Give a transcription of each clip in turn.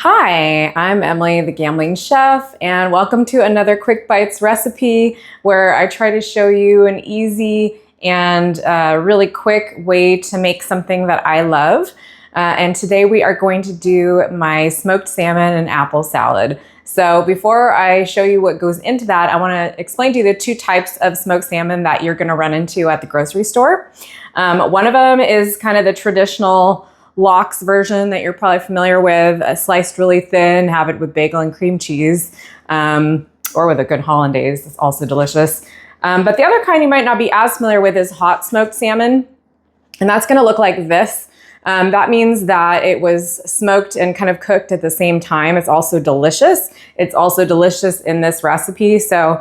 Hi, I'm Emily, the Gambling Chef, and welcome to another Quick Bites recipe where I try to show you an easy and really quick way to make something that I love. And today we are going to do my smoked salmon and apple salad. So before I show you what goes into that, I want to explain to you the two types of smoked salmon that you're going to run into at the grocery store. One of them is kind of the traditional lox version that you're probably familiar with, sliced really thin, have it with bagel and cream cheese, or with a good hollandaise. It's also delicious. But the other kind you might not be as familiar with is hot smoked salmon, and that's going to look like this. That means that it was smoked and kind of cooked at the same time. It's also delicious. It's also delicious in this recipe. So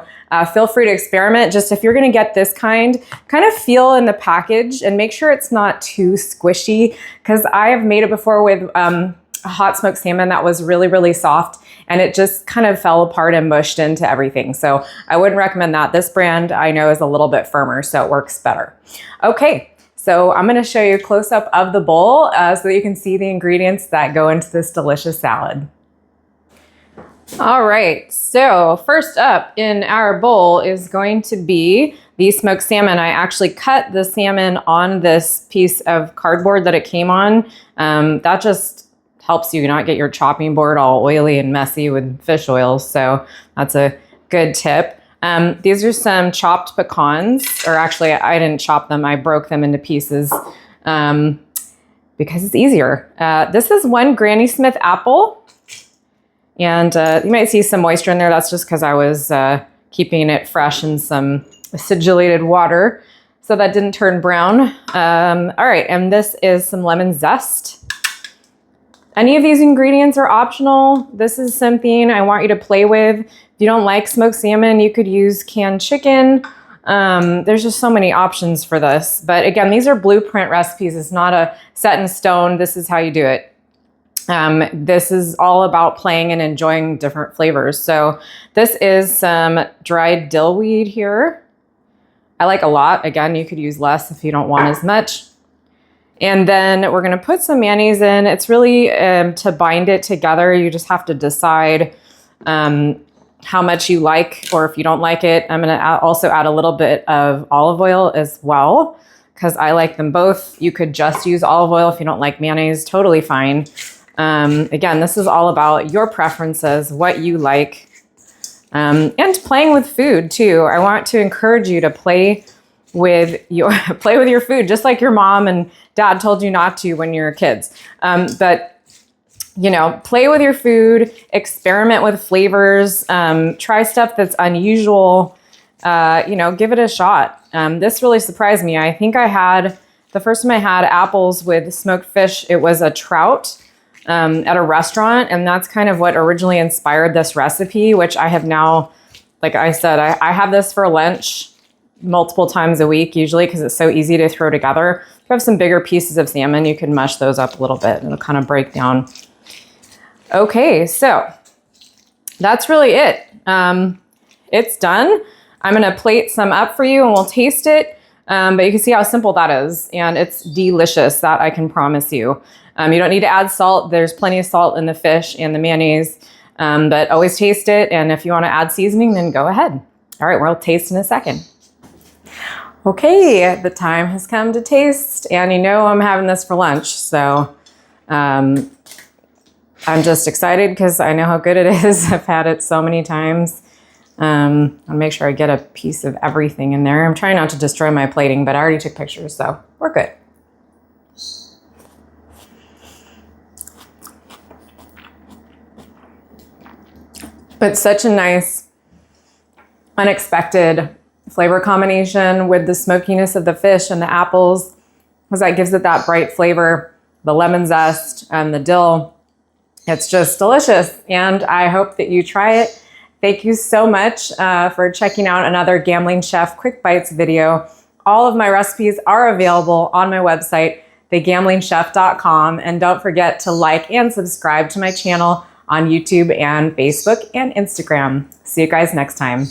feel free to experiment. Just if you're going to get this kind of feel in the package and make sure it's not too squishy, because I have made it before with a hot smoked salmon that was really, really soft, and it just kind of fell apart and mushed into everything. So I wouldn't recommend that. This brand I know is a little bit firmer, so it works better. Okay. So I'm going to show you a close-up of the bowl so that you can see the ingredients that go into this delicious salad. All right, so first up in our bowl is going to be the smoked salmon. I actually cut the salmon on this piece of cardboard that it came on. That just helps you not get your chopping board all oily and messy with fish oils, so that's a good tip. These are some chopped pecans, or actually I didn't chop them, I broke them into pieces because it's easier. This is one Granny Smith apple, and you might see some moisture in there. That's just because I was keeping it fresh in some acidulated water, so that didn't turn brown. All right, and this is some lemon zest. Any of these ingredients are optional. This is something I want you to play with. If you don't like smoked salmon, you could use canned chicken. There's just so many options for this. But again, these are blueprint recipes. It's not a set in stone. This is how you do it. This is all about playing and enjoying different flavors. So this is some dried dill weed here. I like a lot. Again, you could use less if you don't want as much. And then we're going to put some mayonnaise in. It's really to bind it together. You just have to decide how much you like, or if you don't like it. I'm going to also add a little bit of olive oil as well, because I like them both. You could just use olive oil if you don't like mayonnaise, totally fine. Again, this is all about your preferences, what you like, and playing with food too. I want to encourage you to play with your food, just like your mom and dad told you not to when you were kids. But you know, play with your food, experiment with flavors, try stuff that's unusual, you know, give it a shot. This really surprised me. I think the first time I had apples with smoked fish, it was a trout at a restaurant. And that's kind of what originally inspired this recipe, which I have now, like I said, I have this for lunch multiple times a week, usually, because it's so easy to throw together. If you have some bigger pieces of salmon, you can mush those up a little bit and it'll kind of break down. Okay, so that's really it. It's done. I'm going to plate some up for you and we'll taste it. But you can see how simple that is, and it's delicious, that I can promise you. You don't need to add salt. There's plenty of salt in the fish and the mayonnaise, but always taste it. And if you want to add seasoning, then go ahead. All right, we'll taste in a second. Okay, the time has come to taste, and you know I'm having this for lunch, so I'm just excited because I know how good it is. I've had it so many times. I'll make sure I get a piece of everything in there. I'm trying not to destroy my plating, but I already took pictures, so we're good. But such a nice, unexpected flavor combination with the smokiness of the fish and the apples, because that gives it that bright flavor, the lemon zest and the dill. It's just delicious, and I hope that you try it. Thank you so much for checking out another Gambling Chef Quick Bites video. All of my recipes are available on my website, thegamblingchef.com, and don't forget to like and subscribe to my channel on YouTube and Facebook and Instagram. See you guys next time.